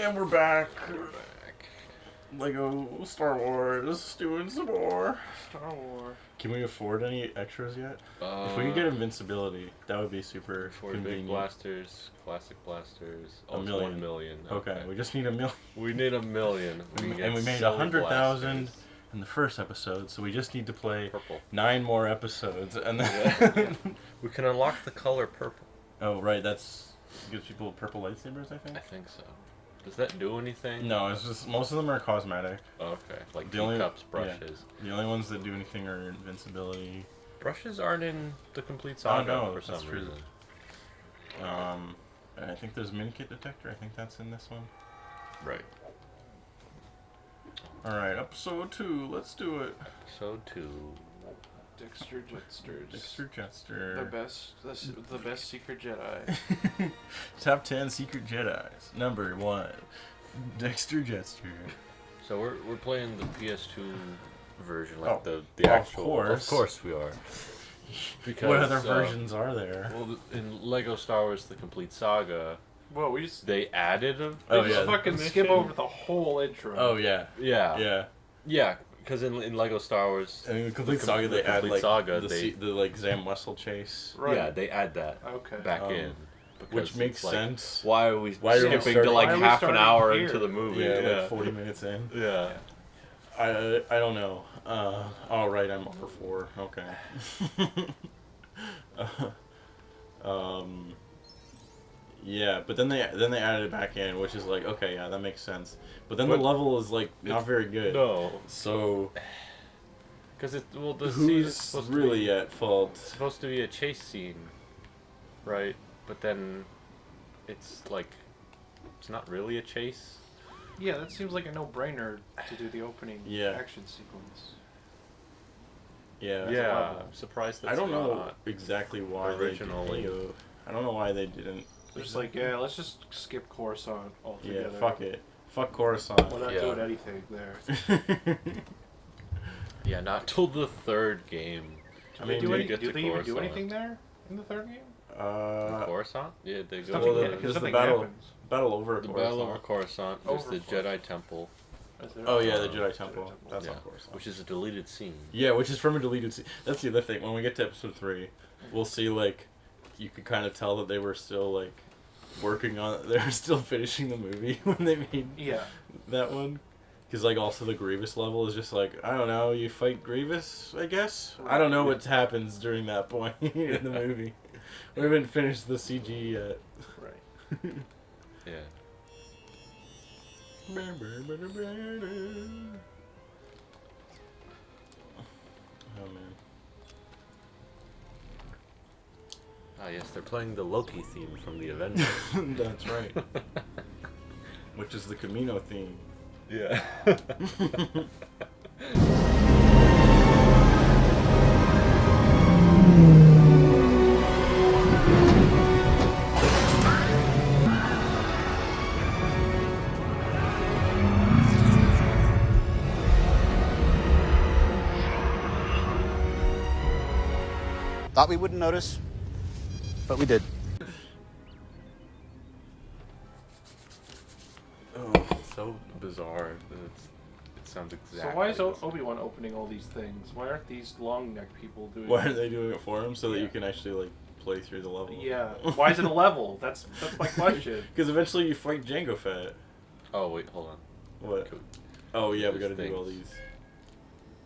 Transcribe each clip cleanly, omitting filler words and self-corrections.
And we're back. Lego Star Wars doing some more. Star Wars. Can we afford any extras yet? If we could get invincibility, that would be super convenient. Big blasters, classic blasters. A million. 1 million. Okay, we just need a million. We need a million. And we made 100,000 in the first episode, so we just need to play purple. 9 more episodes, and then we can unlock the color purple. Oh right, that's gives people purple lightsabers, I think. I think so. Does that do anything? No, it's just most of them are cosmetic. Okay, like The only- teacups, brushes. The only ones that do anything are invincibility. Brushes aren't in the complete saga no, for that's some true. reason. And I think there's minikit detector. I think that's in this one. Right. All right, episode 2. Let's do it. Episode 2. Dexter Jetsters. Dexter Jetster. The best secret Jedi. Top 10 secret Jedis. Number 1. Dexter Jetster. So we're playing the PS2 version, like the of actual. course. Of course we are. Because, What other versions are there? Well, in Lego Star Wars: The Complete Saga, Well, we just they added a. they just fucking skip over the whole intro. Oh yeah. Yeah. Yeah. Because in Lego Star Wars, And in the Complete Saga, they add like Saga, the like Zam Wessel chase. Right. yeah, they add that Okay. back in. Which Because makes it's like, sense. Why are we Why are we skipping to like Why are we half an starting hour here? into the movie? Yeah, like 40 minutes in. Yeah. I don't know. All right, I'm over 4. Okay. Yeah, but then they added it back in, which is like, okay, yeah, that makes sense. But then the level is like not very good. No. So Because the scene is who's supposed really to be, at fault? it's supposed to be a chase scene, right? But then it's like it's not really a chase. Yeah, that seems like a no-brainer to do the opening Yeah. action sequence. Yeah. Yeah, I'm surprised that's I don't know not. exactly why originally. I don't know why they didn't. They're just like, yeah, let's just skip Coruscant altogether. Yeah, fuck it. Fuck Coruscant. We're not Yeah. doing anything there. Yeah, not till the third game. I mean, do they get do to they even do Coruscant. anything there in the third game? Coruscant? Yeah, they go. Nothing, well, to because the nothing battle- happens. Battle over the Coruscant. battle over Coruscant. There's the Jedi Temple, Oh yeah, the Jedi Temple. That's yeah, on Coruscant. which is a deleted scene. Yeah, which is from a deleted scene. That's the other thing. When we get to episode 3, we'll see, like, you could kind of tell that they were still, like, working on... They were still finishing the movie when they made that one. Because, like, also the Grievous level is just like, I don't know, you fight Grievous, I guess? I don't know what happens during that point in the movie. We haven't finished the CG yet. Right. Yeah. Oh, man. Ah, yes, they're playing the Loki theme from the Avengers. That's right. Which is the Camino theme. Yeah. Thought we wouldn't notice, but we did. Oh, so bizarre. It sounds exactly. So why is the same. Obi-Wan opening all these things? Why aren't these long neck people doing Why it? are they doing it for him? So that you can actually, like, play through the level. Yeah. Why is it a level? That's my question. Because eventually you fight Jango Fett. Oh wait, hold on. What? Cool. Oh yeah, we There's gotta do all things. these.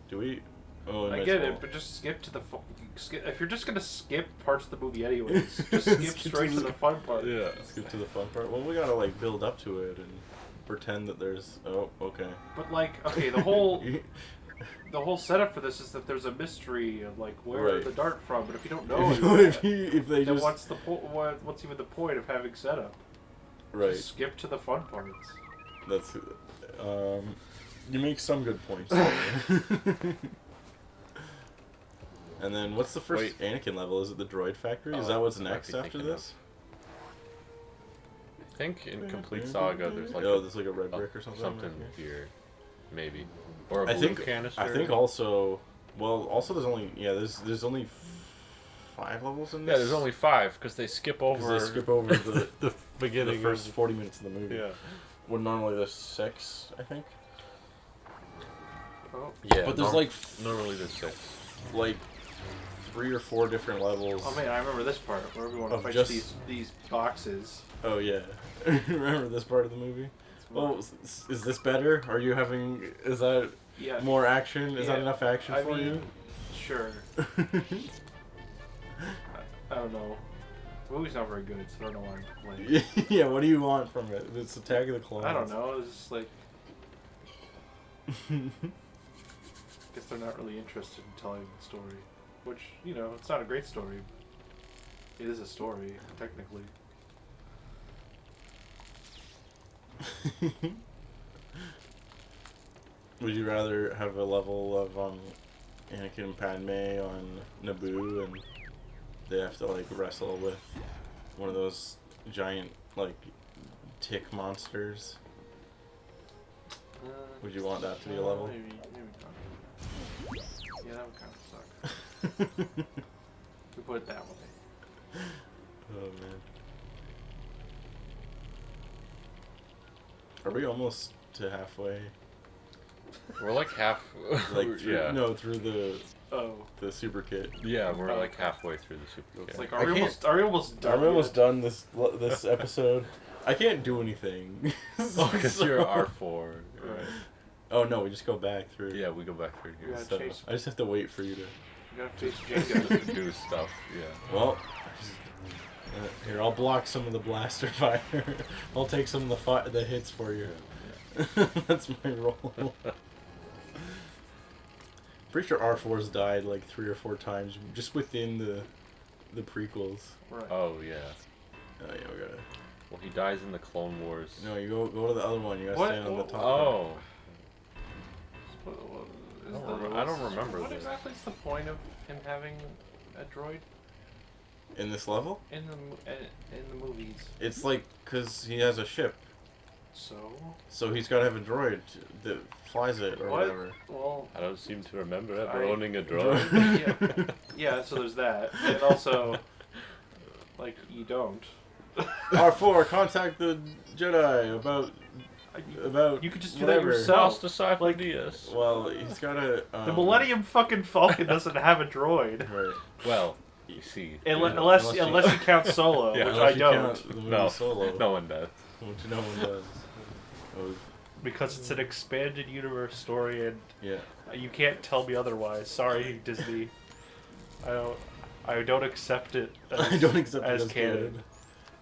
Do we? Oh, we I might get as well. it, but just skip to the skip. If you're just gonna skip parts of the movie anyways, just skip straight to the fun part. Yeah. Let's get to the fun part. Well, we gotta like build up to it and pretend that there's. Oh, okay. But like, okay, the whole setup for this is that there's a mystery of like where Right. the dart from. But if you don't know, if they then just what's even the point of having setup? right. Just skip to the fun parts. That's you make some good points. And then what's the first Anakin level? Is it the droid factory? Is that what's I might next be after thinking this? I think in Complete Saga there's like there's like a red brick or something. something here, maybe, or a I blue think canister. I think also there's only there's only 5 levels in this. Yeah, there's only 5 because they skip over. They skip over the the beginning the first of 40 minutes of the movie. Yeah. Well, normally there's 6, I think. Oh. Yeah. But there's normally there's 6. Like 3 or 4 different levels. Oh man, I remember this part where everyone Of fights just- these boxes. Oh yeah. Remember this part of the movie? Well, is this better? Are you having? Is that more action? Is that enough action for you? Sure. I don't know. The movie's not very good, so I don't know why I'm complaining. Yeah. What do you want from it? It's Attack of the Clones. I don't know. It's just like. Guess they're not really interested in telling the story, which it's not a great story. It is a story, technically. Would you rather have a level of Anakin and Padme on Naboo, and they have to like wrestle with one of those giant like tick monsters? Would you want that to be a level? Maybe not. Yeah, that would kind of suck. We put it that way. Oh man. Are we almost to halfway? We're like half. Like through, yeah. No, through the Oh. the super kit. Yeah, we're like halfway through the super It's kit. like, are we almost done? Are we almost done this episode? I can't do anything. Oh, because you're R4. Right. Oh no, we just go back through. Yeah, we go back through here. Yeah. So chase- I just have to wait for you to. You gotta face Jenga. To do stuff. Yeah. Well, here I'll block some of the blaster fire. I'll take some of the hits for you. That's my role. Pretty sure R4's died like 3 or 4 times just within the prequels. Right. Oh yeah. Oh yeah, we gotta. Well, he dies in the Clone Wars. No, you go to the other one. You gotta What? stand on the top. Oh. I don't remember What this. exactly is the point of him having a droid In this level, in the movies? it's like because he has a ship, So he's gotta have a droid that flies it or what? whatever. Well, I don't seem to remember ever I- owning a droid. yeah. So there's that, and also, like, you don't. R4, contact the Jedi about You could just do whatever. that yourself. Decipher Like- DS. Well, he's gotta. The Millennium fucking Falcon doesn't have a droid. Right. Well, you see. Unless you count Solo, Yeah, which Unless I you don't, count the movie No, Solo, no one does. which no one does. Oh, because it's an expanded universe story, and yeah. you can't tell me otherwise. Sorry, Disney. I don't accept it. I don't accept as it as canon. good.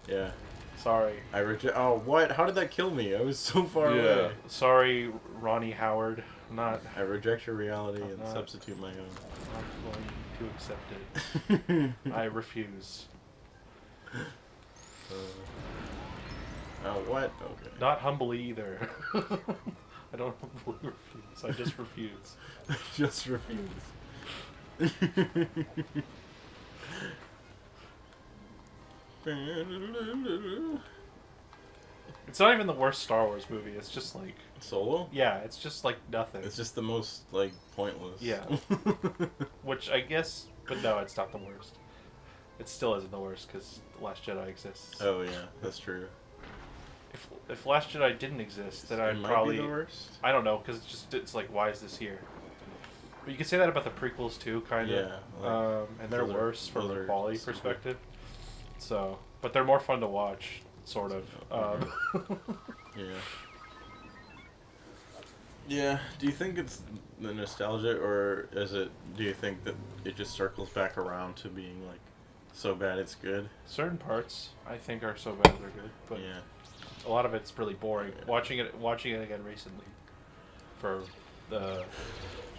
Yeah. Sorry. I reject. Oh, what? How did that kill me? I was so far Yeah. away. Sorry, Ronnie Howard. I'm not I reject your reality and not- substitute my own. going to accept it. I refuse. Oh, what? Okay. Not humbly either. I don't humbly refuse. I just refuse. Just refuse. It's not even the worst Star Wars movie. It's just like, Solo? yeah, it's just like nothing. It's just the most, like, pointless. Yeah. Which I guess, but no, it's not the worst. It still isn't the worst because The Last Jedi exists. Oh, yeah, that's true. If Last Jedi didn't exist, then It I'd might probably. be the worst. I don't know, because it's like, why is this here? But you can say that about the prequels too, kind of. Yeah, like, and they're those are- worse from those a are quality stupid. perspective. So, but they're more fun to watch, sort of. Yeah. Yeah. Do you think it's the nostalgia, or do you think that it just circles back around to being like so bad it's good? Certain parts I think are so bad they're good, but Yeah. a lot of it's really boring. Yeah. Watching it again recently, for the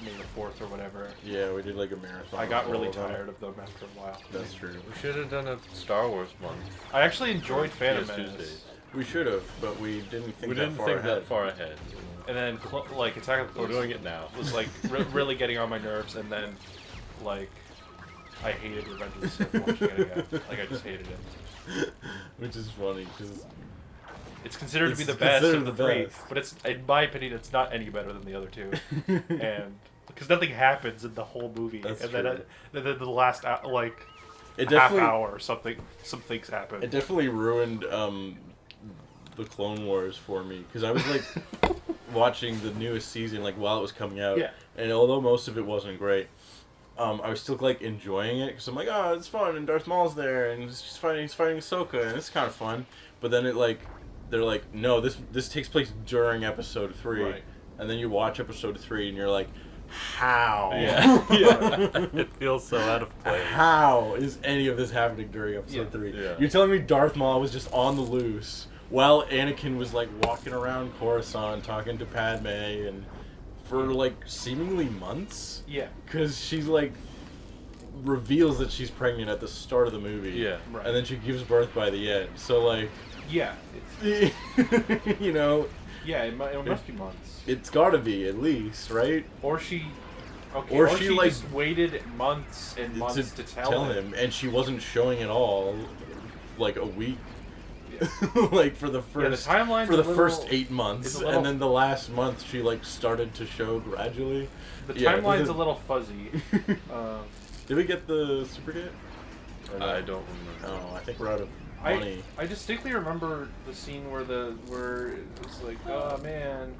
May the 4th or whatever. Yeah, we did like a marathon. I got of really all of them. tired of them after a while. That's true. We should have done a Star Wars month. I actually enjoyed Phantom PS2 Menace. days. We should have, but we didn't think We that didn't far think ahead. that far ahead. And then, like, Attack of the We're Clones doing it now. was, like, really getting on my nerves, and then, like, I hated Revenge of the Sith watching it again. Like, I just hated it. Which is funny, because... It's considered to be It's the best considered of the the three, best. but it's, in my opinion, it's not any better than the other two. And, because nothing happens in the whole movie. That's and true. then the last, like, It half definitely, hour or something, some things happen. it definitely ruined, the Clone Wars for me because I was like watching the newest season like while it was coming out, and although most of it wasn't great, I was still like enjoying it because I'm like, oh, it's fun and Darth Maul's there and he's fighting Ahsoka and it's kind of fun. But then they're like, no, this takes place during episode 3, right. And then you watch episode 3 and you're like, how? Yeah. It feels so out of place. How is any of this happening during episode 3? Yeah. You're telling me Darth Maul was just on the loose while Anakin was like walking around Coruscant talking to Padme and for like seemingly months? Yeah. Because she's like reveals that she's pregnant at the start of the movie. Yeah. Right. And then she gives birth by the end. So like... Yeah. You know... Yeah, it must be months. It's gotta be, at least, right? Or she... Okay, or she like just waited months and months to tell him. And she wasn't showing at all, like a week. Yeah. Like for the first... the timeline first 8 months. And then the last month she like started to show gradually. The timeline's a little fuzzy. Did we get the super kit? I don't remember. Oh, I think we're out of money. I distinctly remember the scene where it's like, oh man,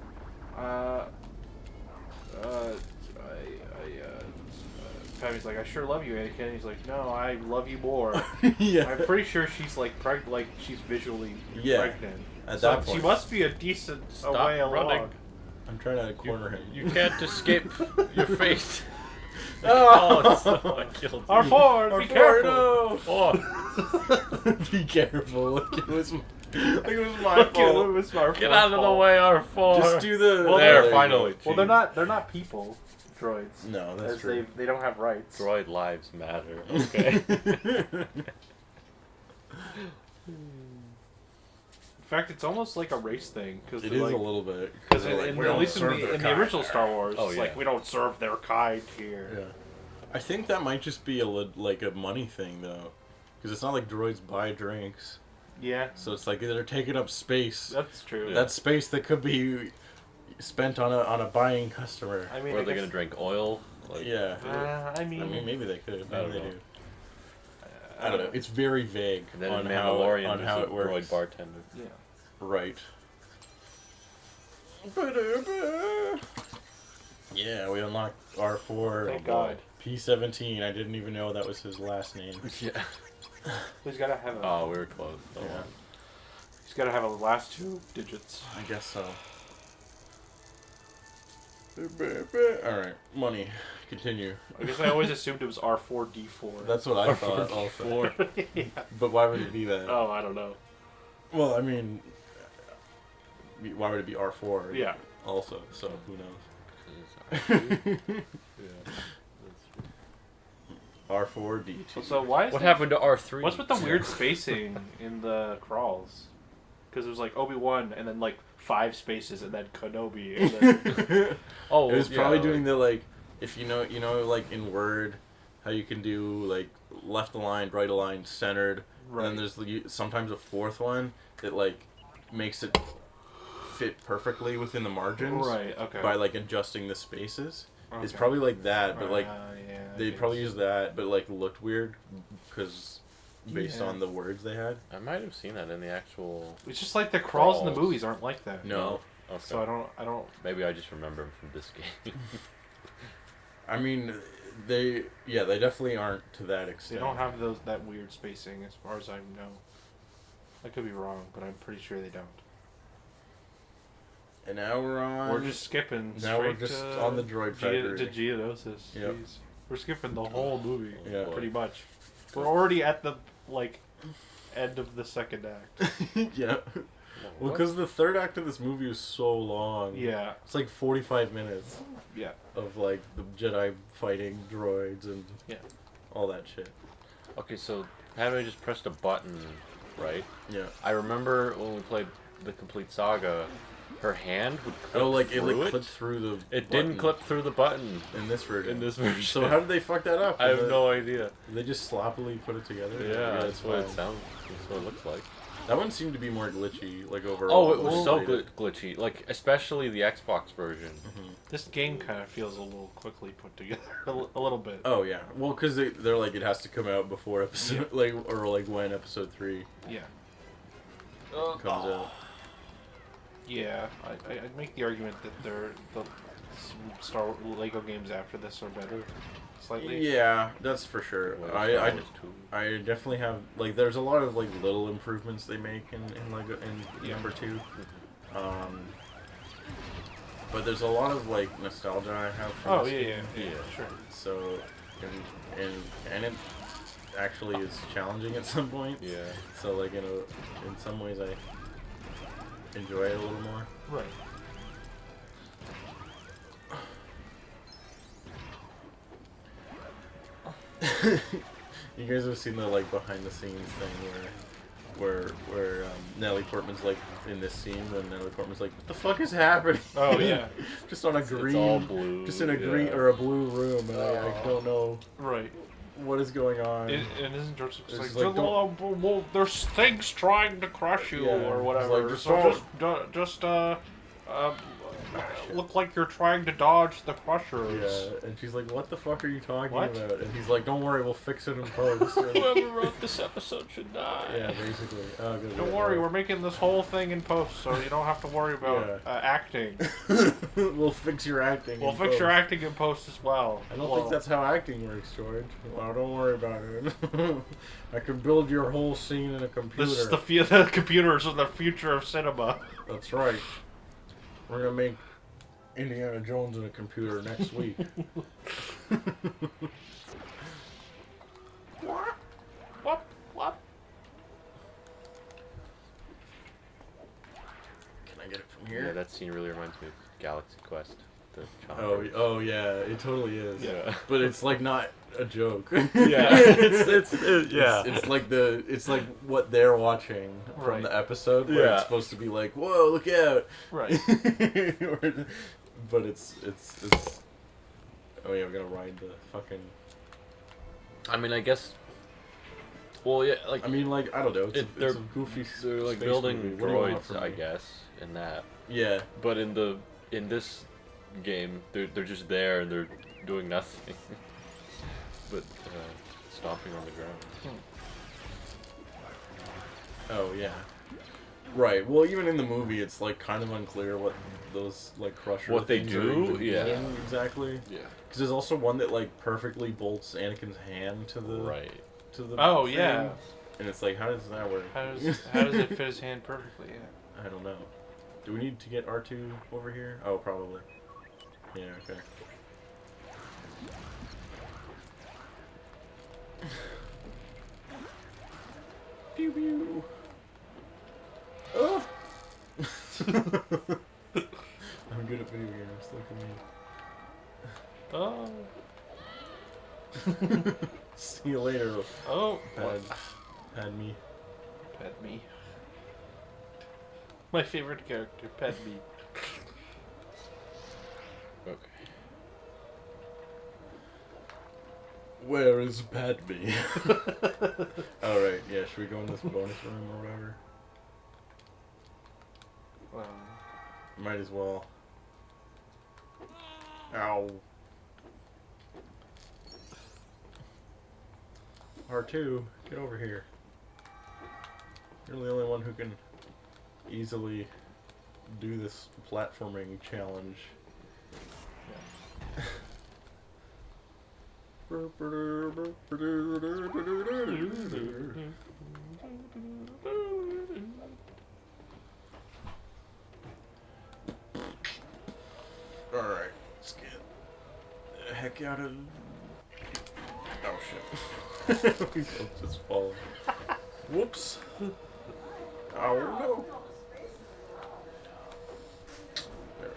Padme's like, I sure love you, Anakin. And he's like, no, I love you more. Yeah. I'm pretty sure she's like like she's visually pregnant. At that point, she must be a decent way along. I'm trying to corner him. You can't escape your fate. I killed you. R4, be careful! Oh. Be careful. Like it was my fault. It was my Get out of the way, R4. Just do the... Well, there, finally. Well, they're not people. Droids. No, that's true. They don't have rights. Droid lives matter. Okay. In fact, it's almost like a race thing. Cause it is like, a little bit. Because at least in the original Star Wars, it's yeah. like, we don't serve their kind here. Yeah. I think that might just be like a money thing, though. Because it's not like droids buy drinks. Yeah. So it's like they're taking up space. That's true. Yeah. That's space that could be spent on a buying customer. I mean, are they going to drink oil? Like, yeah. I mean, maybe they could. Maybe they do. I don't know. It's very vague on how it works. Droid bartender. Yeah. Right. Yeah, we unlocked R4. Thank God. P17. I didn't even know that was his last name. Yeah. He's got to have a... Oh, we were close. Yeah. He's got to have a last 2 digits. I guess so. Alright, money. Continue. I guess I always assumed it was R4D4. That's what I thought also. Yeah. But why would it be that? Oh, I don't know. Well, I mean, why would it be R4? Yeah. Also, so who knows? R4, D2. So why is what happened to R3? What's with the weird spacing in the crawls? Because it was like Obi-Wan and then like 5 spaces and then Kenobi. And then... Oh, it was probably doing the like, if you know, like in Word, how you can do like left aligned, right aligned, centered. Right. And then there's sometimes a 4th one that like makes it fit perfectly within the margins. Right. Okay. By like adjusting the spaces. Okay. It's probably like that, but like they probably used that, but like looked weird because based on the words they had. I might have seen that in the actual. It's just like the crawls in the movies aren't like that. No. Okay. So I don't. Maybe I just remember them from this game. I mean, they definitely aren't to that extent. They don't have that weird spacing as far as I know. I could be wrong, but I'm pretty sure they don't. And now we're on... We're just skipping now we're just on the droid factory. To Geonosis. Yep. Jeez. We're skipping the whole movie, pretty much. Cool. We're already at the, end of the second act. Yeah. Well, because the third act of this movie is so long. Yeah. It's like 45 minutes. Yeah. Of, like, the Jedi fighting droids and all that shit. Okay, so Padme just pressed a button, right? Yeah. I remember when we played the complete saga... Her hand would clip through clipped through the It didn't clip through the button. In this version. So how did they fuck that up? I have no idea. Did they just sloppily put it together? Yeah, that's what it sounds. That's what it looks like. That one seemed to be more glitchy, like overall. Oh, it was so glitchy. Like, especially the Xbox version. Mm-hmm. This game kind of feels a little quickly put together. A little bit. Oh, yeah. Well, because they're like, it has to come out before episode... when episode 3 comes out. Yeah, I'd make the argument that the Star Lego games after this are better, slightly. Yeah, that's for sure. Well, I Star Wars 2. I definitely have like there's a lot of like little improvements they make in Lego in number 2. But there's a lot of like nostalgia I have from Oh this yeah, game. yeah, sure. So and it actually is challenging at some points. Yeah. So like in some ways I enjoy it a little more. Right. You guys have seen the like behind the scenes thing where Natalie Portman's like in this scene when Natalie Portman's like, what the fuck is happening? Oh yeah. Just on a green, It's all blue. just in a green or a blue room, and I don't know Right. what is going on. And isn't George It's like, like, well, there's things trying to crush you Yeah, or it's whatever. like, just so just look like you're trying to dodge the crushers. Yeah, and she's like, what the fuck are you talking What? about? And he's like, don't worry, we'll fix it in post. Whoever wrote this episode should die. Yeah, basically. Oh, good. Don't worry, we're making this whole thing in post, so you don't have to worry about acting. We'll fix your acting. We'll in fix post. your acting in post as well. I don't think that's how acting works, George. Well, don't worry about it. I can build your whole scene in a computer. This is the computers are the future of cinema. That's right. We're gonna make Indiana Jones in a computer next week. What? Can I get it from here? Yeah, that scene really reminds me of Galaxy Quest. The John Oh yeah, it totally is. Yeah. But it's like not a joke. Yeah. It's like what they're watching from Right. the episode where Yeah. it's supposed to be like, whoa, look out. Right. But it's oh yeah, we're gonna ride the fucking. I mean, I guess. Well, yeah, like I mean, like I don't know. It's they're a goofy. they're like space building movie. What do you want droids, from I me? guess, in that. Yeah. But in this game, they're just there and they're doing nothing, but stomping on the ground. Oh yeah. Right. Well, even in the movie, it's like kind of unclear what those like crusher What they things are do? even Yeah. doing exactly. Yeah. Because there's also one that like perfectly bolts Anakin's hand to the Right. to the. Oh, thing. yeah. And it's like, how does that work? How does it fit his hand perfectly? Yeah. I don't know. Do we need to get R2 over here? Oh, probably. Yeah. Okay. Pew pew. Oh. I'm good at video games. Look at me. Oh. See you later. Oh. Pad me. Padme. My favorite character, Padme. Okay. Where is Padme? Alright, yeah, should we go in this bonus room or whatever? Might as well. Ow. R2, get over here. You're the only one who can easily do this platforming challenge. Alright, let's get the heck out of... Oh shit. We both just fall. Whoops. Oh no. There we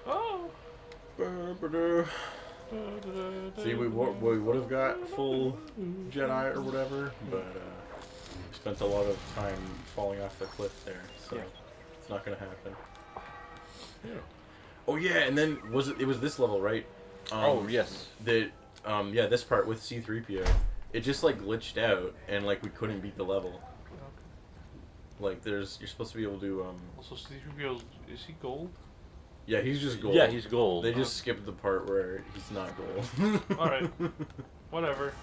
go. Oh. See, we would have got full Jedi or whatever, but we spent a lot of time falling off the cliff there, so Yeah. it's not gonna happen. Yeah. Oh yeah, and then it was this level, right? Oh yes. Yeah, this part with C-3PO, it just like glitched out and like we couldn't beat the level. Like you're supposed to be able to Also, C-3PO, is he gold? Yeah, he's just gold. Yeah, he's gold. They just skipped the part where he's not gold. Alright. Whatever.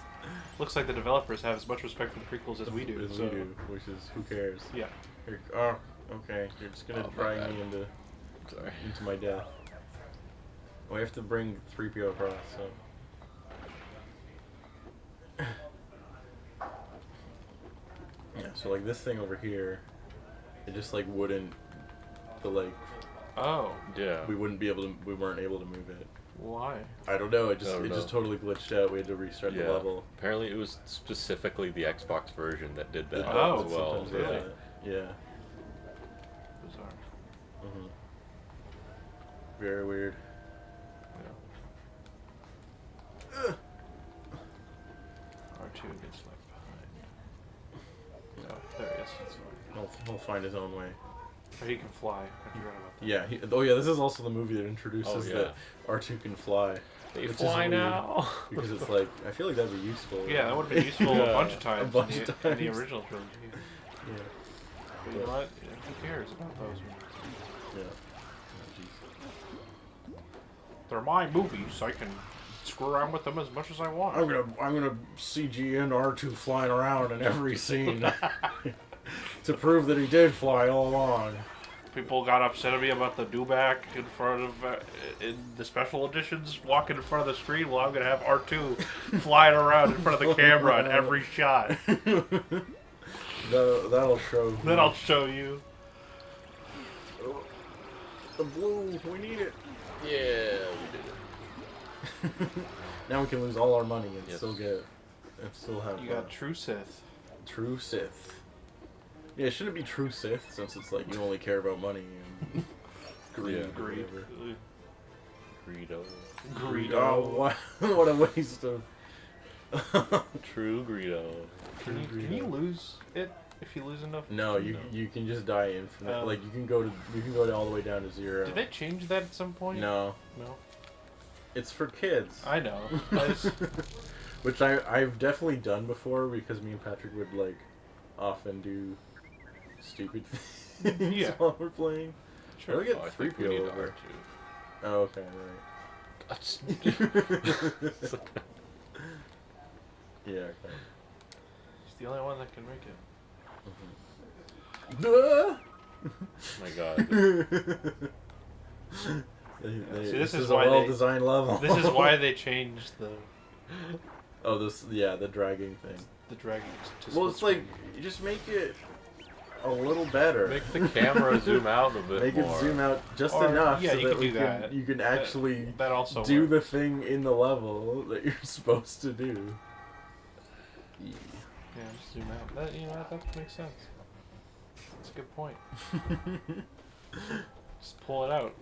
Looks like the developers have as much respect for the prequels as we do. As so. we do, which is who cares? Yeah. Here, Okay, you're just gonna drag me into my death. We have to bring 3PO across, so. Yeah, so like this thing over here, it just like wouldn't, Oh. Yeah. we weren't able to move it. Why? I don't know, it just totally glitched out. We had to restart the level. Apparently it was specifically the Xbox version that did that Oh, as well. Sometimes, really? Yeah. Bizarre. Mhm. Very weird. Yeah. R2 gets left behind. Oh, there he is. That's fine. He'll find his own way. Or he can fly. I forgot about that. Yeah. This is also the movie that introduces that R2 can fly. They which fly is weird, now. because it's like, I feel like that'd be useful. Yeah, that would have been useful a bunch of times, bunch in, of the, in the times. original trilogy. Yeah. But you know what? Who cares about those movies? Yeah. They're my movies. I can screw around with them as much as I want. I'm gonna CG in R2 flying around in every scene to prove that he did fly all along. People got upset at me about the dewback in front of in the special editions walking in front of the screen. Well, I'm gonna have R2 flying around in front of the camera in every shot. That'll show. Then I'll show you. The blue, we need it. Yeah, we did it. Now we can lose all our money and Yes. still have. You got True Sith. True Sith. Yeah, it shouldn't be True Sith since it's like you only care about money and greed. Yeah. Or Greed. whatever. Greedo. Oh, what a waste of. True Greedo. Can you lose it if you lose enough? No, you can just die infinite. Like you can go all the way down to 0. Did they change that at some point? No, No. it's for kids. I know. Which I've definitely done before because me and Patrick would like often do stupid things Yeah. while we're playing. Sure. Or we get I 3 think we PO need over. R2. Oh, okay, right. That's Yeah, okay. He's the only one that can make it. Duh! my god. This this is is a why well-designed level. This is why they changed the the dragging thing. dragging to Well, it's like, you just make it a little better. Make the camera zoom out a bit Make more. it zoom out just Or- enough yeah, so you that can do that. you can actually that also do works. the thing in the level that you're supposed to do. Yeah, just zoom out. That that makes sense. That's a good point. Just pull it out.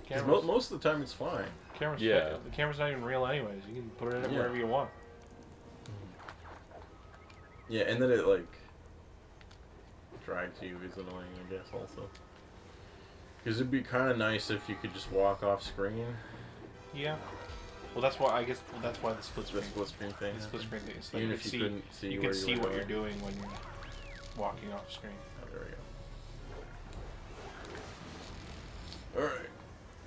'Cause Cameras, most of the time it's fine. cameras Yeah. The camera's not even real anyways. You can put it in Yeah. wherever you want. Yeah, and then it like drags you is annoying, I guess, also. Because it'd be kind of nice if you could just walk off screen. Yeah. Well, that's why I guess that's why the split The screen. split screen thing. The split screen thing. So Even you if can you couldn't see you where can you see were what going. you're doing when you're walking off screen. Oh, there we go. Alright.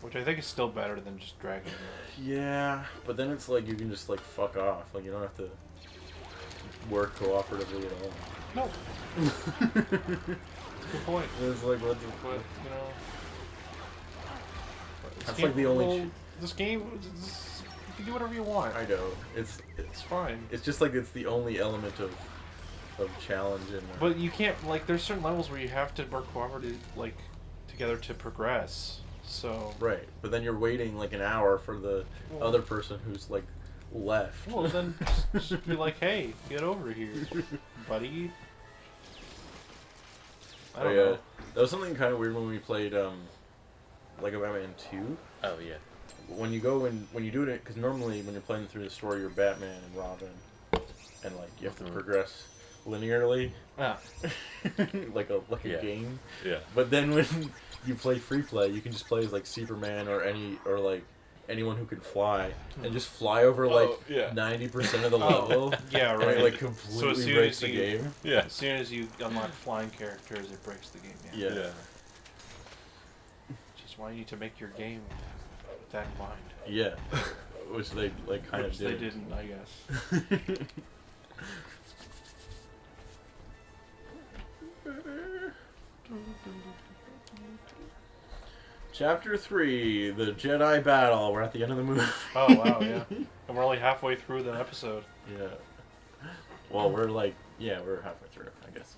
Which I think is still better than just dragging it. Yeah, but then it's like you can just like fuck off. Like you don't have to work cooperatively at all. No. That's a good point. It's like what the But, you know... That's like the only This game, you can do whatever you want. I know. It's fine. It's just like it's the only element of challenge in there. But you can't, like, there's certain levels where you have to work cooperatively, like, together to progress. So... Right, but then you're waiting like an hour for the Well- other person who's like left. Well, then just be like, hey, get over here, buddy. I don't know. That was something kind of weird when we played Lego Batman 2. Oh yeah. When you go and when you do it, because normally when you're playing through the story, you're Batman and Robin, and like you have to progress linearly, Ah. like a Yeah. game. Yeah. But then when you play free play, you can just play as like Superman or like anyone who can fly, and just fly over like yeah. 90% of the level. Yeah, And right. it like So completely as soon breaks as the you- game. Yeah. As soon as you unlock flying characters, it breaks the game. Yeah. Yeah. Which is why you need to make your game with that in mind. Yeah. Which they like kind Which of they did. didn't, I guess. Chapter 3, the Jedi battle. We're at the end of the movie. Oh, wow, yeah. And we're only halfway through the episode. Yeah. Well, we're like, yeah, we're halfway through, I guess.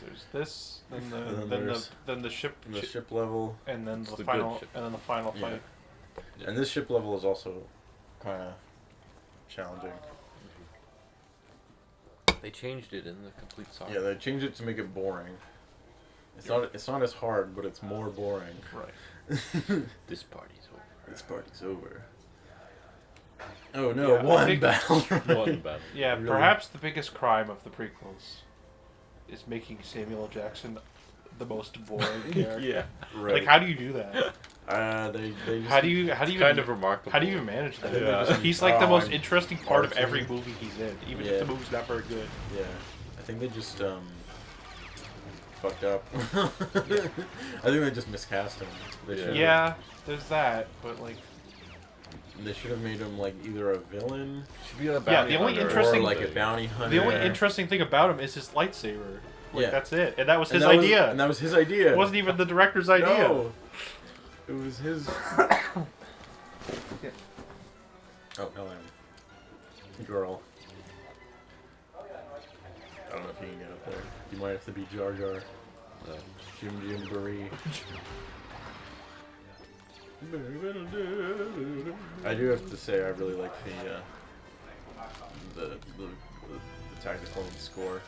There's this, And then the ship, the ship level, and then the the final, good ship. and then the final Yeah. fight. and this ship level is also kind of challenging. They changed it in the complete saga. Yeah, they changed it to make it boring. It's not as hard, but it's more boring. Right. This party's over. This party's over. Oh no, Yeah, I one think- battle. One battle. Yeah, Really? perhaps the biggest crime of the prequels is making Samuel L. Jackson the most boring character. Yeah, right. Like, how do you do that? They just How do you Kind of remarkable. how do you even manage that? Yeah. He's like the Oh, most I'm interesting part of artsy. every movie he's in, even Yeah. if the movie's not very good. Yeah, I think they just fucked up. I think they just miscast him. They should've- Yeah, there's that, but like, They should have made him like either a villain Should be a Yeah, bounty the only hunter interesting- or or like a something. bounty hunter. the only interesting thing about him is his lightsaber. Like, Yeah. that's it, and that was And his that was- idea. and that was his idea. It wasn't even the director's idea. No, it was his. Oh, Helen. Girl. I don't know if you can get up there. You might have to be Jar Jar. Jim Burry. I do have to say I really like the tactical score.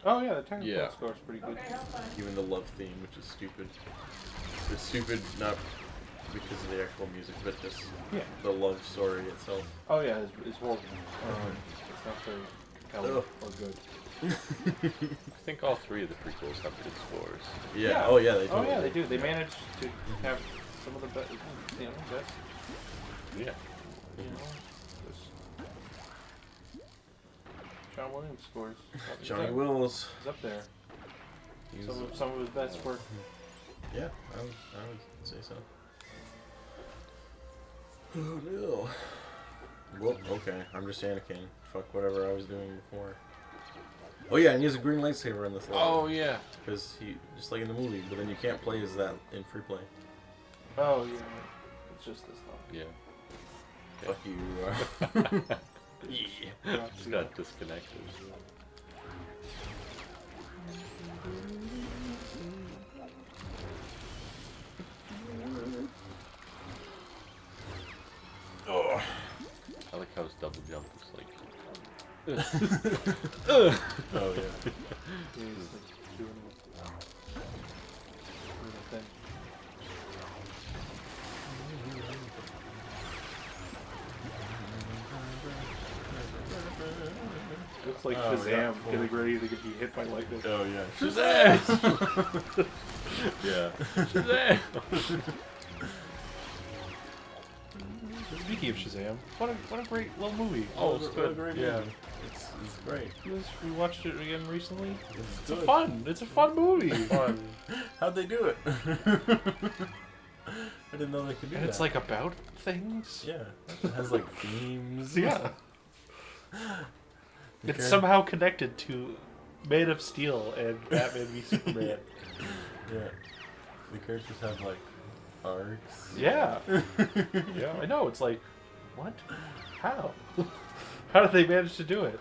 Oh yeah, the technical Yeah. score's pretty good. Even the love theme, which is stupid. It's stupid not because of the actual music, but just Yeah. the love story itself. Oh yeah, it's horrible. It's not very compelling Ugh. or good. I think all three of the prequels have good scores. Yeah. Oh yeah, they do. Oh yeah, they do. They managed to have some of the best, best, Yeah. this John Williams scores. Johnny Wills. is up there. He's- Some of his best work. Yeah, I would say so. Oh no. Well, okay, I'm just Anakin. Fuck whatever I was doing before. Oh yeah, and he has a green lightsaber in this level. Oh yeah. Because he, just like in the movie, but then you can't play as that in free play. Oh yeah, it's just this though. Yeah. Fuck you. Yeah. Just got disconnected. Oh. I like how his double jump is like. Oh yeah. Yeah, he's like doing a thing. Looks like Oh, we got Shazam full. getting ready to be hit by lightning. Oh yeah. Shazam! Yeah. Shazam! Speaking of Shazam, what a great little movie. Oh, it's What a good. great Yeah. movie. It's great. We watched it again recently. It's It's good. fun. It's a fun movie. Fun. How'd they do it? I didn't know they could do And that. it's like about things. yeah, it has like themes. Yeah. The It's char- somehow connected to Man of Steel and Batman v Superman. Yeah, the characters have like arcs. Yeah. Yeah. I know. It's like, what? How? How did they manage to do it?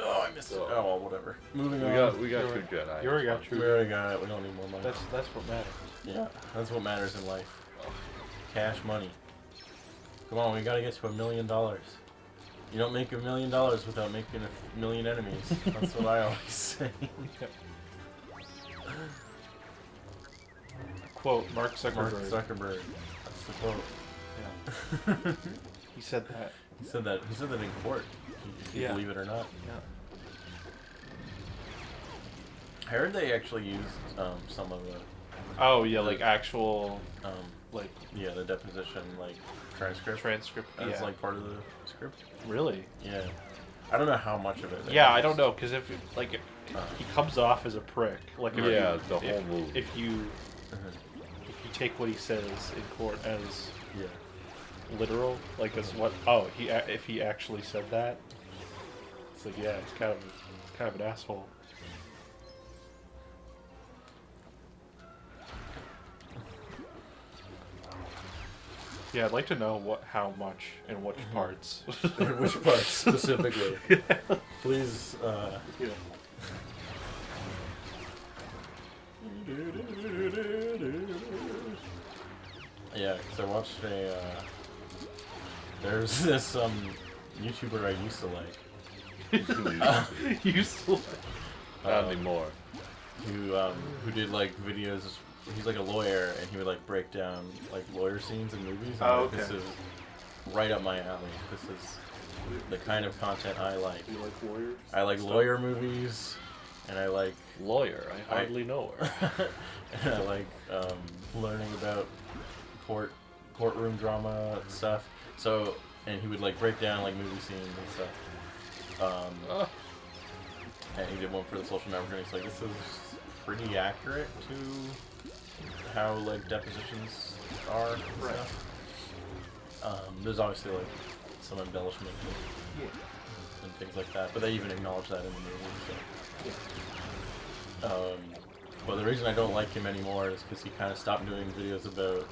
Oh, I missed it. Oh well, whatever. Moving on. We got two Jedi. You already got We true. already got it. We don't need more money. That's what matters. Yeah, that's what matters in life. Cash money. Come on, we gotta get to $1 million. You don't make $1 million without making a million enemies. That's what I always say. Quote Mark Zuckerberg. Mark Zuckerberg. That's the quote. Yeah. He said that. He said that. He said that in court. If you Yeah. believe it or not. Yeah. I heard they actually used some of the Oh yeah, like actual um, like yeah, the deposition like transcript transcript. as Yeah. like part of the script. Really? Yeah. I don't know how much of it. they Yeah, I used. don't know because if like he comes off as a prick. Like if Yeah, you, the whole if, movie. If you Mhm. if you take what he says in court as literal, like as what? Oh, if he actually said that, it's like yeah, it's kind of an asshole. Yeah, I'd like to know how much, and which parts. Which parts specifically? Please. Yeah. Yeah, because I watched there's this YouTuber I used to like. Used to. Not anymore. Who did like videos. He's like a lawyer, and he would like break down like lawyer scenes in movies. And, Oh, like, okay. This is right up my alley. This is the kind of content I like. You like lawyers? I like lawyer movies, and I like Lawyer, I hardly know her. and I like learning about courtroom drama stuff. So, and he would like break down like movie scenes and stuff. And he did one for the Social Network, and he's like, "This is pretty accurate to how like depositions are." And stuff. There's obviously like some embellishment and things like that, but they even acknowledge that in the movie. So. But the reason I don't like him anymore is because he kind of stopped doing videos about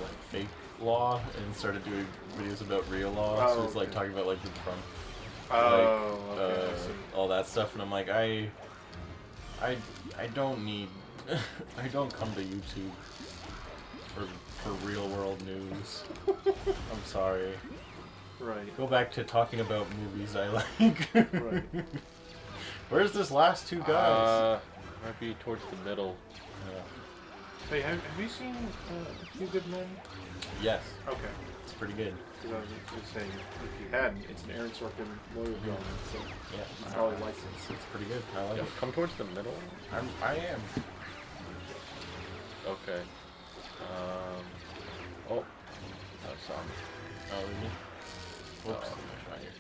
like fake law and started doing videos about real law. So he's like talking about like the Trump, all that stuff, and I'm like, I don't need, I don't come to YouTube for real world news. I'm sorry. Right. Go back to talking about movies I like. Right. Where's this last two guys? Might be towards the middle. Hey, have you seen A Few Good Men? Yes, Okay. it's pretty good. Because I was just saying, if you hadn't, it's an Aaron Sorkin lawyer drama, so Yeah, you probably like it. it's pretty good. I like Yeah, it. come towards the middle. I am. Okay. Oh, I saw me. Oh, really? Whoops. Oh, right here.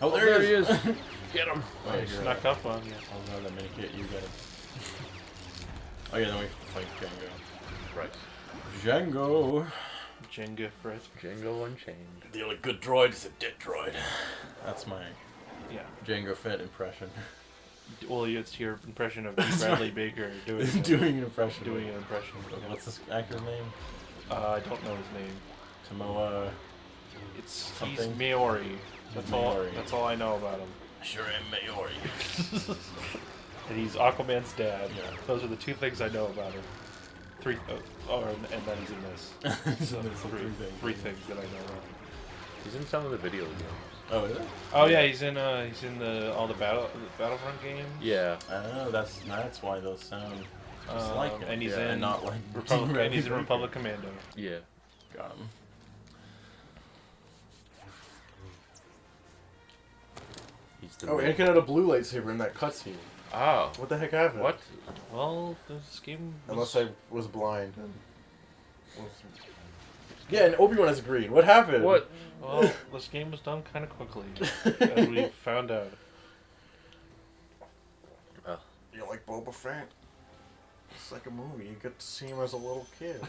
Oh, there he is. Get him. Oh, He you're snuck up on you. Oh no, that mini kit, you get him. Oh yeah, then we fight Django. Right. Django. Jenga Fred. Django Unchained. The only good droid is a dead droid. That's my Yeah. Django Fett impression. Well, it's your impression of Bradley Baker doing Doing an impression. doing an impression. Yeah. What's this actor's name? I don't know his name. Tomoa. He's Something? Maori. That's all. Maori. That's all I know about him. Sure am Maori. And he's Aquaman's dad. Yeah. Those are the two things I know about him. And then he's in this. He's So in this, so three things that I know about. He's in some of the video games. Oh, is it? Oh yeah, he's in all the Battlefront games. Yeah. Oh, that's why those sound just like him. And he's Yeah, in not like Republic. And he's in Republic Commando. Yeah. Got him. He's the Oh, Anakin had a blue lightsaber in that cutscene. Oh. What the heck happened? What? Well, this game. Unless I was blind. Yeah, and Obi-Wan has green. What happened? What? Well, this game was done kind of quickly, as we found out. You like Boba Fett? It's like a movie. You get to see him as a little kid.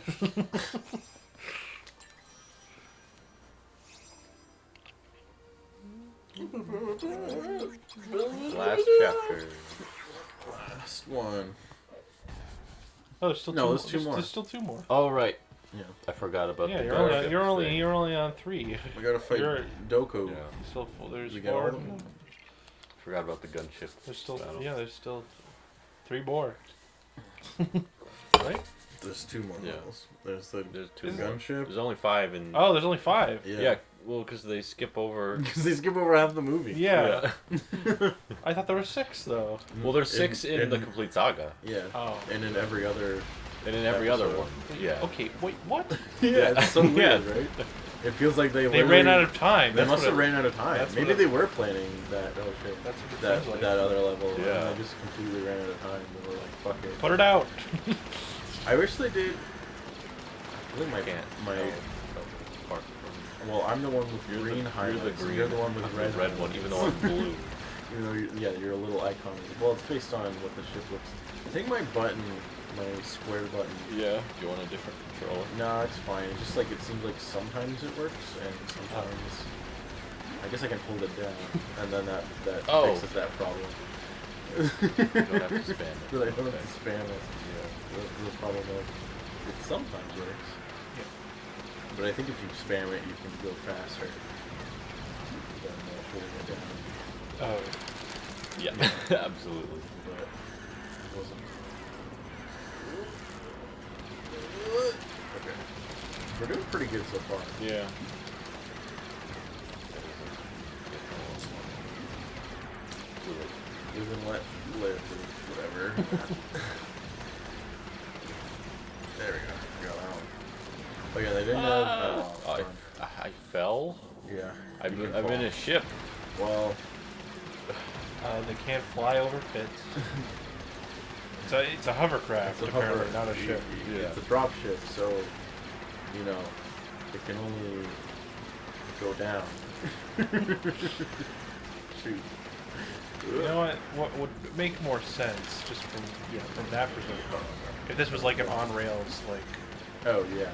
Last chapter. Last one. Oh, there's still No, two there's two more. There's still two more. Oh right. Yeah. I forgot about Yeah, the you're dark only thing. you're only on 3. We gotta fight You're- Dooku. Yeah. Still there's We got all 4. of them? Forgot about the gunship. There's still battle. there's still 3 more. Right? There's 2 more Yeah. levels. There's the There's 2 more. gunship. There's only 5 in. Oh, there's only 5. Yeah. Well, because they skip over. Because they skip over half the movie. Yeah. I thought there were 6 though. Well, there's 6 in the in- complete saga, Yeah. Oh. And in every other. and in every other Episode. one. Yeah. Okay. Wait. What? Yeah, it's so Yeah. weird, right? It feels like they They ran out of time. They That's must what have ran out of time. that's Maybe what they were planning that. Oh shit. That's what it that seems like. that other level. Yeah. And they just completely ran out of time. They were like, fuck it. Put it out. I wish they did. I think Can't. my No, apart from Well, I'm the one with green highlights. You're the one with red one, even though I'm blue. Even though you're a little icon. Well, it's based on what the ship looks. I think my button, my square button. Yeah. Do you want a different controller? No, it's fine. It's just like it seems like sometimes it works and sometimes. I guess I can hold it down, and then that fixes that problem. You don't have to spam it. But I don't have to spam it. Yeah. The problem is it sometimes works. Yeah. But I think if you spam it, you can go faster than holding it down. Oh. Yeah, absolutely. But it wasn't. Okay. We're doing pretty good so far. Yeah. Live and let live, whatever. There we go. Got that one. Oh yeah, they didn't have. I fell. Yeah. I'm in a ship. Well. They can't fly over pits. It's a hovercraft, apparently, not a ship. Yeah. It's a drop ship, so you know it can only go down. Shoot. You know what would make more sense, just from that perspective, if this was like an on rails Oh yeah,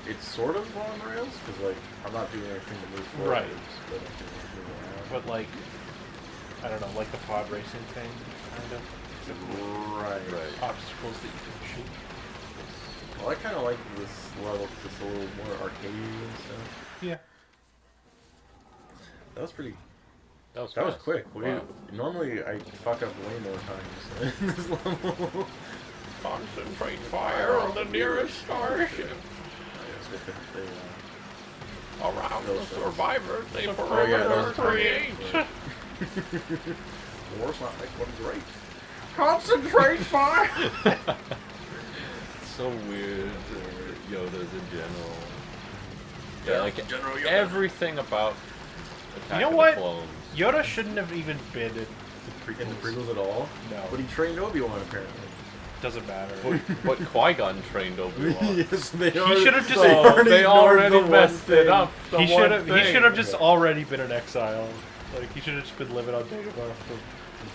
it's sort of on rails because like I'm not doing anything to move forward. Right. But I can move around. but like I don't know, like the pod racing thing, kind of. Right. Obstacles that you can shoot. Well, I kind of like this level because it's a little more arcadey and stuff. Yeah. That was pretty. That was That was quick. Wow. Normally I fuck up way more times in this level. Concentrate fire on the nearest starship. Around the survivors, they perimeter create. War's not like one great. Concentrate fire! So weird. Yoda's in general. Yeah, like General Yoda. everything about Attack You know of what? the Clones. Yoda shouldn't have even been in the prequels. In the prequels at all? No. But he trained Obi-Wan apparently. Doesn't matter. But Qui-Gon trained Obi-Wan. Yes, they should have just- They already messed it up. He should have just already been in exile. Like he should have just been living on Dagobah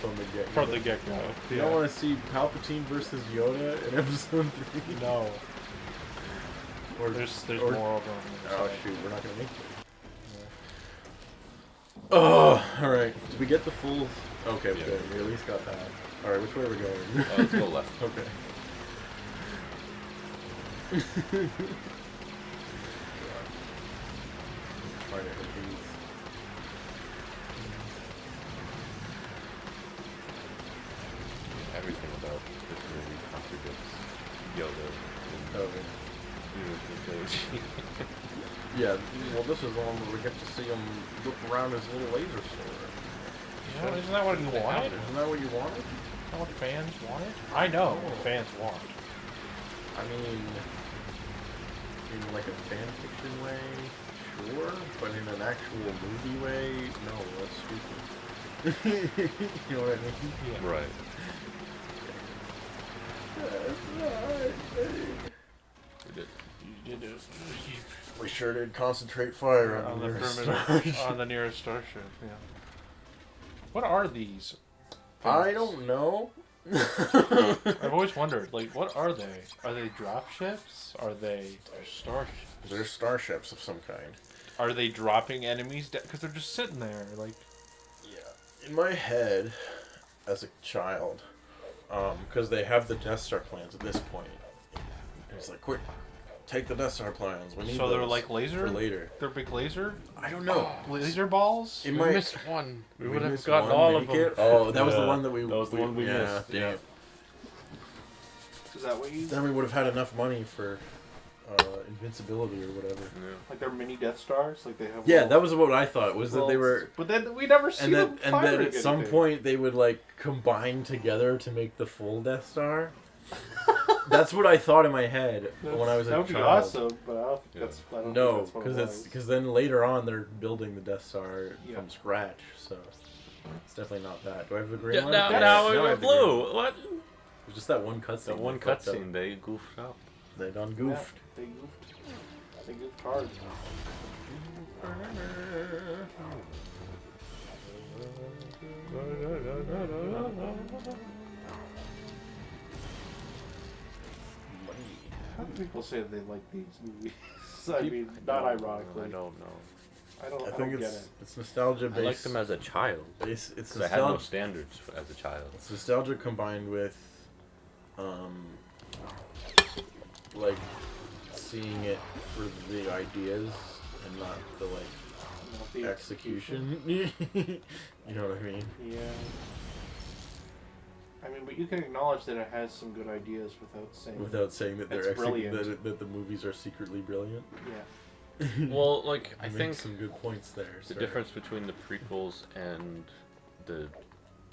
From the get-go. from the get go. You don't want to see Palpatine versus Yoda in Episode 3? No. Or There's or- more over on the Oh side. shoot, we're not gonna make it. Oh, all right. Did we get the full? Okay, Yeah. good. We at least got that. All right, which way are we going? Let's go left. Okay. Trying to hit these. Everything about this movie contradicts Yoda. Oh, yeah. Well, this is the one where we get to see him look around his little laser sword. You know, isn't that what you wanted? Isn't that what you wanted? Isn't that what fans wanted? I know what fans want. I mean, in like a fan fiction way, sure, but in an actual movie way, no, that's stupid. You know what I mean? Yeah. Right. We did. You did it. We sure did concentrate fire On the nearest perimeter, star. on the nearest starship. Yeah. What are these? I things? don't know. I've always wondered, like, what are they? Are they drop ships? Are they starships? They're starships of some kind. Are they dropping enemies? Because they're just sitting there, like. Yeah. In my head, as a child, because they have the Death Star plans at this point, it's like, quick, take the Death Star plans. We need So they're those like laser? for later. They're big laser? I don't know. Laser balls? In We my missed one. We would have missed gotten one, all of make them. it? Oh, that was the Yeah, one that we. That was the one we missed. Yeah. Is that what you... Then we would have had enough money for invincibility or whatever. Yeah. Like they're mini Death Stars? Like they have... Yeah, that was what I thought. Was that they were. But then we never see And them then firing at some anything. point they would like combine together to make the full Death Star. That's what I thought in my head when I was a That would be child. awesome, but I don't think Yeah. that's... I don't No, think that's what it was. because then later on they're building the Death Star Yeah. from scratch, so it's definitely not that. Do I have the green Yeah, one? now Yes. now I we're have the green one. blue. What? It's just that one cutscene. That one they fucked up. cutscene, they goofed up. They done Yeah, goofed. they goofed. It's a good card. How do people say that they like these movies? I mean, not ironically. I don't know. I don't think get it. it's nostalgia based. I liked them as a child. It's I had no standards as a child. It's nostalgia combined with, like, seeing it for the ideas and not the, like, The execution. You know what I mean? Yeah. I mean, but you can acknowledge that it has some good ideas without saying that it's they're brilliant. that the movies are secretly brilliant. Yeah. Well, like, I Make think some good points there. the difference between the prequels and the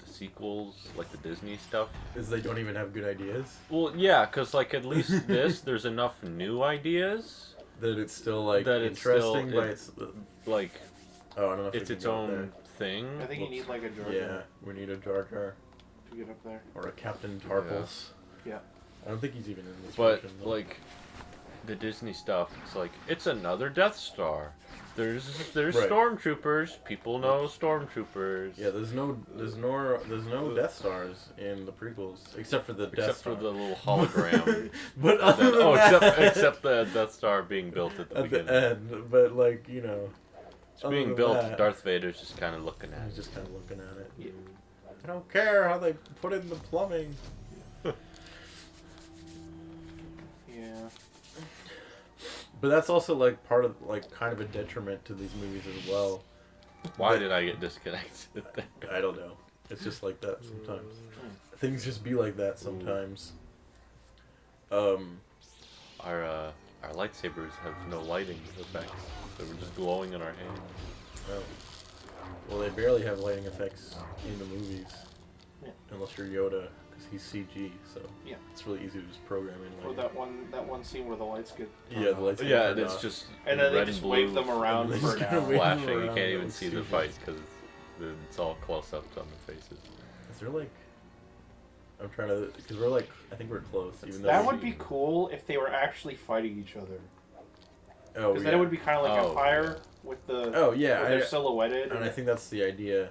sequels, like the Disney stuff, is they don't even have good ideas. well, yeah, because, like, at least this, there's enough new ideas That it's still, like, that it's still, interesting, but it's like, oh, I don't know if it's we its can go own there. thing. I think you need like a Jar Jar Yeah, we need a Jar Jar to get up there. or a Captain Tarpals. Yeah. I don't think he's even in this But, version, though. like, the Disney stuff, it's like, it's another Death Star. There's Right. stormtroopers. People know stormtroopers. Yeah, there's no Death Stars in the prequels except for the Death Except Star. for the little hologram. But other than Oh, that, except the Death Star being built at the at the beginning. end. But like you know, It's other being than built. that, Darth Vader's just kind of looking at He's it. just kind of looking at it. Yeah. I don't care how they put in the plumbing. Yeah. But that's also like part of like kind of a detriment to these movies as well. Why did I get disconnected there? I don't know. It's just like that sometimes. Things just be like that sometimes. Our lightsabers have no lighting effects. They were just glowing in our hands. Oh. Well, they barely have lighting effects in the movies. Yeah. Unless you're Yoda, because he's CG, so Yeah. it's really easy to just program in Or lighting. that one scene where the lights get Yeah, the lights. Yeah, get it's off. just and then they red just and wave blue them around They for just an kinda hour. wave flashing. them You around. can't even It's see the stupid. fight because it's all close up on the faces. Is there like? I'm trying to, because we're like, I think we're close. Even though That we- would be cool if they were actually fighting each other. Oh Because yeah. then it would be kind of like Oh, Empire with the. Oh yeah, where they're silhouetted. and I think that's the idea.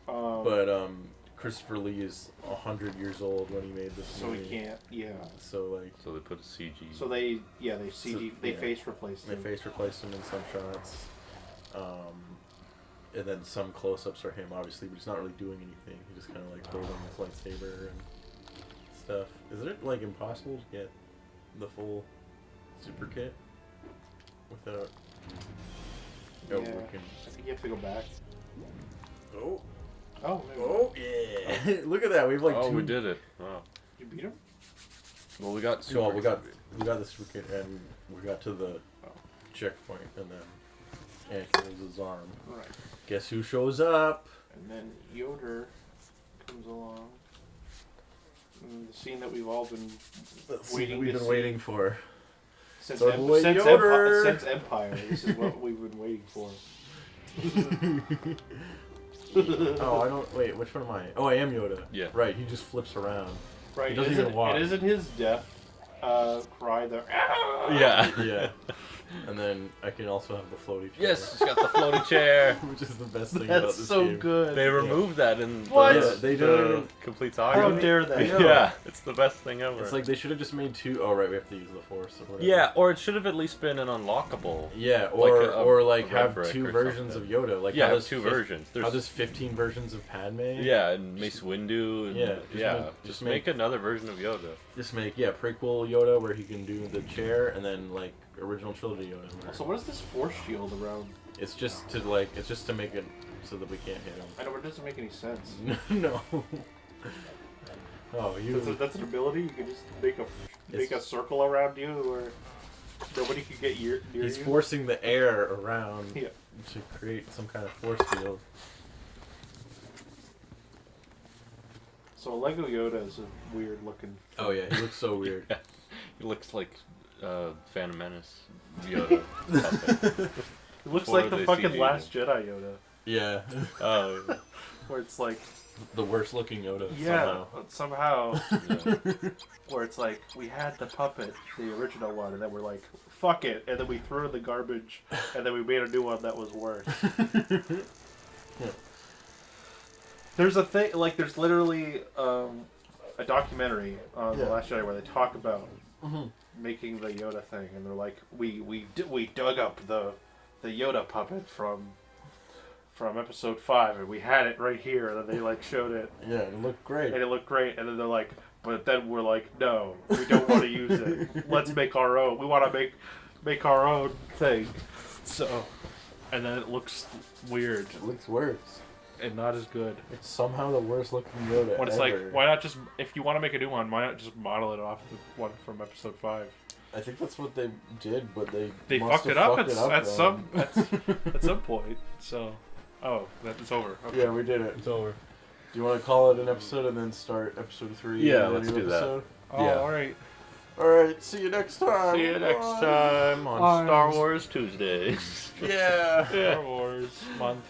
Um, But Christopher Lee is 100 years old when he made this so movie. we can't. Yeah. So like, So they put a CG. So they CG So, they yeah. face replaced they him. face replaced him in some shots. And then some close-ups are him, obviously, but he's not really doing anything. He's just kind of like holding his lightsaber and stuff. Is it like impossible to get the full super kit without? Yeah. we can. I think you have to go back. Oh, Oh. Maybe. oh yeah! Look at that. We have like oh, two. we did it. Wow. You beat him. Well, we got So we got the super kit and we got to the Oh. checkpoint and then Anakin loses his arm. Right. Guess who shows up? And then Yoder comes along. And the scene that we've all been waiting We've to been see waiting for. since, Our boy Yoder. since Empire. This is what we've been waiting for. Oh, I don't. Wait, which one am I? Oh, I am Yoda. Yeah. Right, he just flips around. Right. He doesn't even walk. It isn't his death cry the. Yeah. Yeah. And then I can also have the floaty chair. Yes, it's got the floaty chair. Which is the best thing about That's this so game. good. They removed that in What? the, Yeah, they the don't even- complete How saga. dare they? Yeah, it's the best thing ever. It's like they should have just made two. Oh, right, we have to use the Force or whatever. yeah, or it should have at least been an unlockable. Yeah, Like or like a red have brick two or versions something. of Yoda. Like Yeah, how have there's two fif- versions. How there's 15 versions of Padme. Yeah, and Mace Windu. And, Yeah, just make make- another version of Yoda. Just make prequel Yoda where he can do the chair, and then like original trilogy Yoda. Where So what is this force shield around? it's just to make it so that we can't hit him. I know, but it doesn't make any sense. No. Oh, That's an ability. You can just make a circle around you where nobody can get near He's you. forcing the air around Yeah. to create some kind of force field. So Lego Yoda is a weird looking. Oh yeah, he looks so weird. Yeah. He looks like Phantom Menace Yoda. puppet. It looks Before like the they fucking CG'd Last Jedi Yoda. Yeah. Oh, yeah. where it's like the worst looking Yoda. Somehow. Where it's like we had the puppet, the original one, and then we're like, fuck it, and then we threw it in the garbage, and then we made a new one that was worse. There's a thing, like, there's literally a documentary on The Last Jedi where they talk about making the Yoda thing, and they're like, we dug up the Yoda puppet from episode 5, and we had it right here, and then they like showed it. Yeah, it looked great. And then they're like, but then we're like, no, we don't want to use it. Let's make our own. We want to make our own thing. So, and then it looks weird. It looks worse. And not as good. It's somehow the worst looking Yoda When it's ever. like, why not just, if you want to make a new one, why not just model it off the one from episode 5? I think that's what they did, but they fucked it up at some point. So, it's over. Okay. Yeah, we did it. It's over. Do you want to call it an episode and then start episode 3? Yeah, let's do that. Oh, yeah. alright. Alright, see you next time. See you next time on Star Wars Tuesdays. Yeah. Star Wars month.